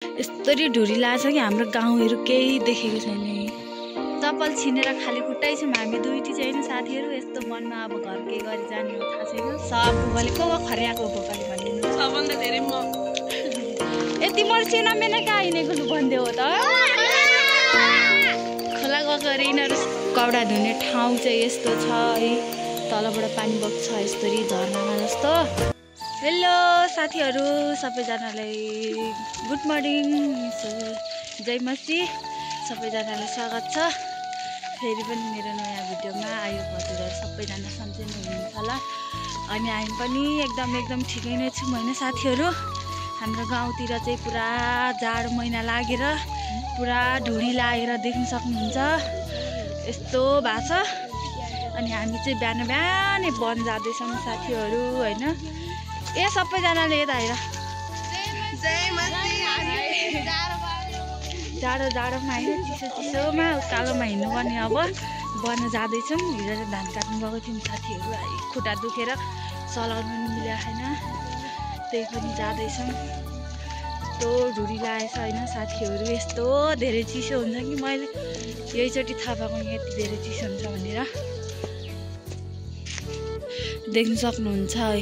यस्तरी ढुरी लाग्छ कि हाम्रो गाउँहरू केही देखेको छैन। चप्पल छिनेर खाली खुट्टै छौँ हामी दुईटी चाहिँ होइन साथीहरू। यस्तो मनमा अब घर के गरी जाने हो थाहा छैन। सब भोकली को खरियाको भोकली भनिदिनु सबभन्दा धेरै म यति मर्सी नमेन कहाँ हिँडेको लु भनिदेऊ त। खोला गएको यिनीहरू कपडा धुने ठाउँ चाहिँ यस्तो छ है। तलबाट पानी बग्छ यस्तरी झर्नामा जस्तो। हेलो साथीहरू सबैजनालाई गुड मर्निङ, जय मसी। सबैजनालाई स्वागत छ फेरि पनि मेरो नयाँ भिडियोमा। आयो हजुरहरू सबैजना सन्चै नै हुनुहुन्छ होला। अनि हामी पनि एकदम ठिकै नै छौँ होइन साथीहरू। हाम्रो गाउँतिर चाहिँ पुरा जाडो महिना लागेर पुरा ढुडी लागेर देख्न सक्नुहुन्छ यस्तो भएको छ। अनि हामी चाहिँ बिहानै वन जाँदैछौँ साथीहरू होइन। ए सबैजनाले यता हेर जाडोमा होइन चिसोमा उकालोमा हिँड्नुपर्ने। अब वन जाँदैछौँ। हिजो चाहिँ धान काट्नु गएको थियौँ साथीहरू। खुट्टा दुखेर चलाउनु पनि मिलेको छैन, त्यही पनि जाँदैछौँ। यस्तो ढुडी लागेछ होइन साथीहरू। यस्तो धेरै चिसो हुन्छ कि मैले यहीचोटि थाहा पाएको यति धेरै चिसो हुन्छ भनेर। देख्न सक्नुहुन्छ है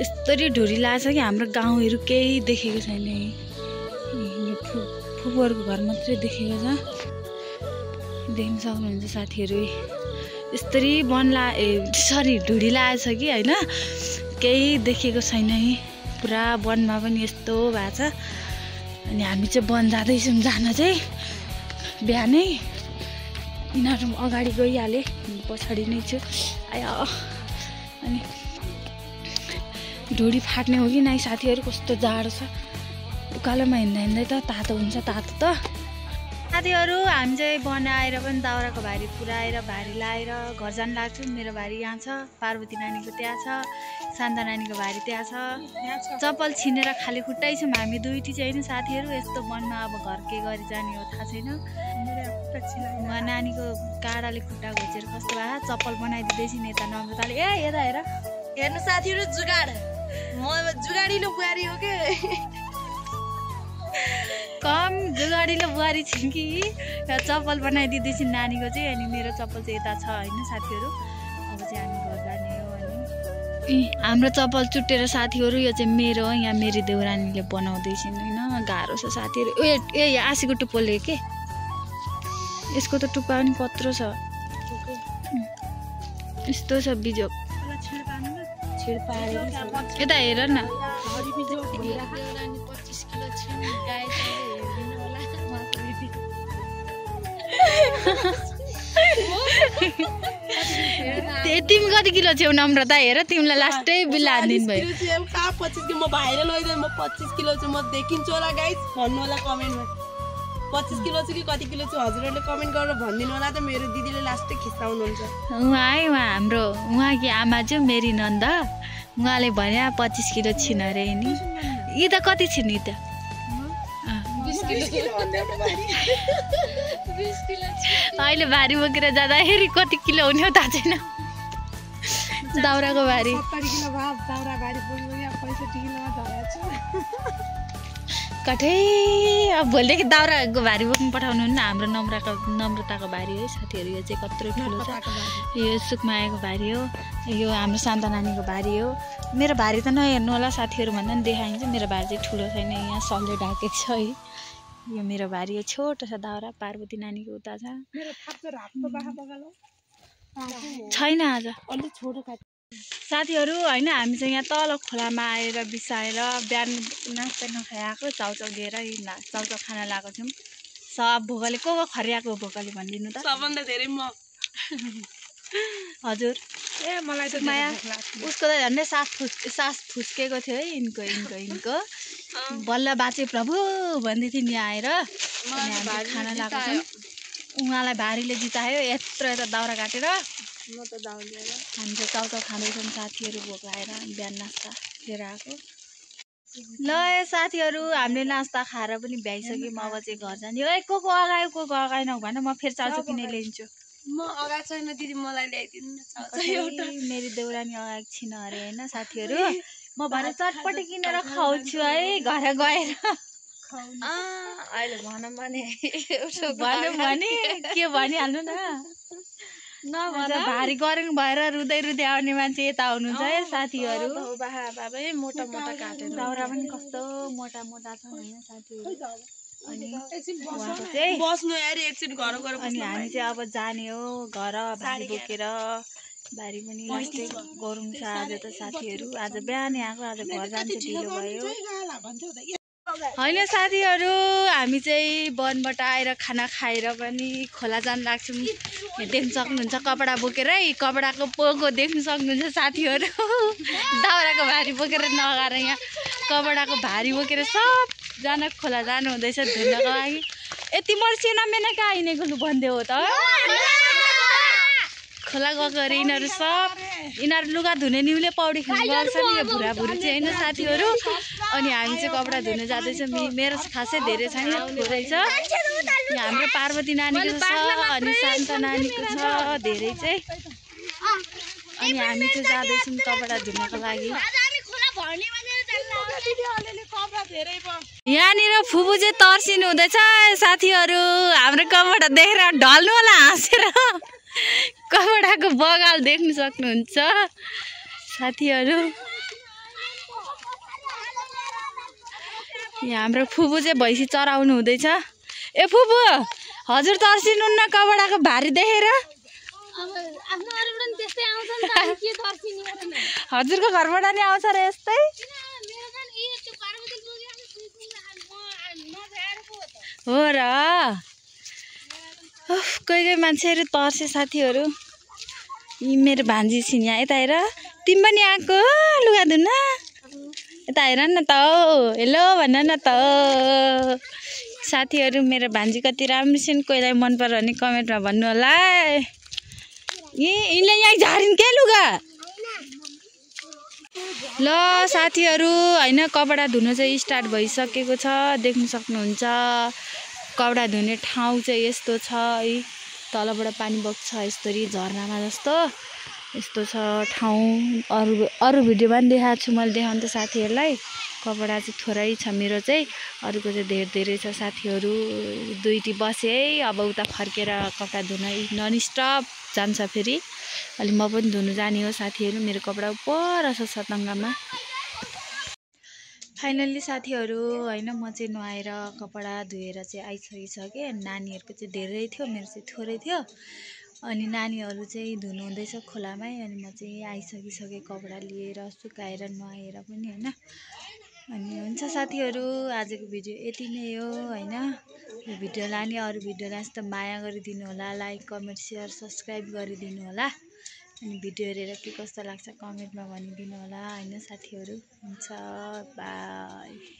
यस्तरी ढुरी लाग्छ कि हाम्रो गाउँहरू केही देखेको छैन। फुपूहरूको घर मात्रै देखेको छ। देख्न सक्नुहुन्छ साथीहरू यस्तरी ढुडी लागेछ कि होइन केही देखेको छैन है। पुरा वनमा पनि यस्तो भएको छ। अनि हामी चाहिँ वन जाँदैछौँ। जान चाहिँ बिहानै यिनीहरू अगाडि गइहाले पछाडि नै छु। आयो अनि ढुडी फाट्ने हो कि नाइ साथीहरू। कस्तो जाडो छ। उकालोमा हिँड्दै त तातो हुन्छ तातो त साथीहरू। हामी चाहिँ बनाएर पनि दाउराको भारी पुऱ्याएर भारी लाएर घर जान लाग्छौँ। मेरो भारी यहाँ छ, पार्वती नानीको त्यहाँ छ, शान्ता नानीको भारी त्यहाँ छ। चप्पल छिनेर खाली खुट्टै छौँ हामी दुईटी चाहिँ होइन साथीहरू। यस्तो मनमा अब घर के गरी जाने हो थाहा छैन। उहाँ नानीको काँडाले खुट्टा घोचेर कस्तो भयो। चप्पल बनाइदिँदैछन् यता नम्रताले। ए यता हेर हेर्नु साथीहरू जुगाड म जुगाडिलो बुहारी हो के कम जुगाडिलो बुहारी छिन् कि चप्पल बनाइदिँदैछन् नानीको चाहिँ। अनि मेरो चप्पल चाहिँ यता छ होइन साथीहरू। अब चाहिँ हामी घर जाने हो। अनि हाम्रो चप्पल चुट्टेर साथीहरू यो चाहिँ मेरो हो। यहाँ मेरी देउरानीले बनाउँदैछन् होइन। गाह्रो छ साथीहरू। ए आँसीको टुप्पोले के यसको त टुप्पा पनि कत्रो छ। यस्तो छ बिजोक। यता हेर न तिमी कति किलो छेउ नम्रता हेर तिमीलाई लास्टै बिल हानिदिनु भयो। 25 किलो म भाइरल होइन म 25 किलो चाहिँ म देखिन्छु होला गाइस भन्नु होला कमेन्टमा। 25 किलो चाहिँ कि कति किलो चाहिँ हजुरहरूले कमेन्ट गरेर भनिदिनु होला त। मेरो दिदीले लास्टै खिच्चाउनुहुन्छ। उहाँ कि आमा चाहिँ मेरी नन्द उहाँले भने 25 किलो छिन अरे नि। यी त कति छिन् यी त 20 किलो अहिले भारी बोकेर जाँदाखेरि कति किलो हुने हो थाहा छैन। दाउराको भारी 70 किलो भयो। दाउरा भारी बोक्नु या 65 किलोमा झरेको छु। कठै अब भोलिदेखि दाउराको भारी बोक्नु पठाउनु हुन्न। हाम्रो नम्रताको भारी हो साथीहरू। यो चाहिँ कत्रो ठुलो छ। यो सुकमायाको भारी हो। यो हाम्रो शान्ता नानीको भारी हो। मेरो भारी त नहेर्नु होला साथीहरू भन्दा पनि देखाइन्छ। मेरो भारी चाहिँ ठुलो छैन, यहाँ सल्ले ढाकेको छ है। यो मेरो भारी हो। छोटो छ दाउरा। पार्वती नानीको उता छ। छैन आज अलि छोटो साथीहरू होइन। हामी चाहिँ यहाँ तल खोलामा आएर बिसाएर बिहान नास्ता नखाएको चाउचाउ दिएर चाउचाउ खाना लगाएको छौँ। सब भोकले को खरियाको भोकली भनिदिनु त सबभन्दा धेरै म हजुर। ए मलाई त माया उसको त झन्डै सास फुस्केको थियो है। यिनको बल्ल बाँचे प्रभु भन्दै थियो नि आएर। अनि हामी खाना लगाएको छौँ। उहाँलाई भारीले जितायो यत्रो यता दाउरा काटेर। म त दाउरा हामी चाहिँ चाउचाउ खाँदैछौँ साथीहरू। भोक लागेर बिहान नास्ता लिएर आएको। ल साथीहरू हामीले नास्ता खाएर पनि भ्याइसक्यौँ। अब चाहिँ घर जाने। है को अगायो को अगाएन भन म फेरि चाउचाउ किनेर ल्याइदिन्छु। म अगाएको छैन दिदी मलाई ल्याइदिनु न मेरी देउरानी अगाएको छिन अरे होइन साथीहरू। म भरे चटपटी किनेर खुवाउँछु है घर गएर। अहिले भनौँ भने भन्यो भने के भनिहाल्नु न आज भारी गरम भएर रुँदै रुँदै आउने मान्छे यता हुनुहुन्छ है साथीहरू बाबै मोटा मोटा काटेर दाउरा पनि कस्तो मोटा मोटा छ होइन साथीहरू अनि उहाँको चाहिँ बस्नु यार एकछिन घर गएर अनि हामी चाहिँ अब जाने हो घर भारी बोकेर बारी पनि यस्तै गरौँ छ आज त साथीहरू आज बिहानै आएको आज घर जान्छ ढिलो भयो होइन साथीहरू हामी चाहिँ वनबाट आएर खाना खाएर पनि खोला जान लाग्छौँ देख्न सक्नुहुन्छ कपडा बोकेरै कपडाको पोको देख्न सक्नुहुन्छ साथीहरू दाउराको भारी बोकेर नगाएर यहाँ कपडाको भारी बोकेर सबजना खोला जानु हुँदैछ धुनको लागि यति मर्सिना मेना कहाँ हिँडेको लु भन्दै हो त खोला गएको अरे यिनीहरू सब यिनीहरू लुगा धुने निउले पौडी खेल्नु गएको छ नि यो बुढाबुढी चाहिँ होइन साथीहरू अनि हामी चाहिँ कपडा धुन जाँदैछौँ मेरो खासै धेरै छैन थोरै छ यहाँ हाम्रो पार्वती नानीको छ अनि शान्त नानीको छ धेरै चाहिँ अनि हामी चाहिँ जाँदैछौँ कपडा धुनको लागि यहाँनिर फुपू चाहिँ तर्सिनु हुँदैछ साथीहरू हाम्रो कपडा देखेर ढल्नु होला हाँसेर कपडाको बगाल देख्न सक्नुहुन्छ साथीहरू यहाँ हाम्रो फुपू चाहिँ भैँसी चराउनु हुँदैछ ए फुपू हजुर तर्सिनु न कपडाको भारी देखेर हजुरको घरबाट नि आउँछ र यस्तै हो र कोही कोही मान्छेहरू तर्से साथीहरू यी मेरो भान्जी छिन् यहाँ यता हेर तिमी पनि आएको लुगा धुन यता हेर न त हेलो भन न त साथीहरू मेरो भान्जी कति राम्रो छिन् कोहीलाई मन पर्यो भने कमेन्टमा भन्नु होला यिनले यहाँ झारिन् के लुगा ल साथीहरू होइन कपडा धुनु चाहिँ स्टार्ट भइसकेको छ देख्न सक्नुहुन्छ कपडा धुने ठाउँ चाहिँ यस्तो छ है तलबाट पानी बग्छ यस्तरी झरनामा जस्तो यस्तो छ ठाउँ अरू भिडियोमा पनि देखाएको छु मैले देखाउनु त साथीहरूलाई कपडा चाहिँ थोरै छ मेरो चाहिँ अरूको चाहिँ धेरै छ साथीहरू दुईटी बसेँ है अब उता फर्केर कपडा धुन नन स्टप जान्छ फेरि अलि म पनि धुनु जाने हो साथीहरू मेरो कपडा पर छ सतङ्गामा फाइनल्ली साथीहरू होइन म चाहिँ नुहाएर कपडा धोएर चाहिँ आइसकिसकेँ नानीहरूको चाहिँ धेरै थियो मेरो चाहिँ थोरै थियो अनि नानीहरू चाहिँ धुनु हुँदैछ खोलामै अनि म चाहिँ आइसकिसकेँ कपडा लिएर सुकाएर नुहाएर पनि होइन अनि हुन्छ साथीहरू आजको भिडियो यति नै हो होइन यो भिडियोलाई नि अरू भिडियोलाई जस्तो माया गरिदिनु होला लाइक कमेन्ट सेयर सब्सक्राइब गरिदिनु होला अनि भिडियो हेरेर के कस्तो लाग्छ कमेन्टमा भनिदिनु होला होइन साथीहरू हुन्छ बाई।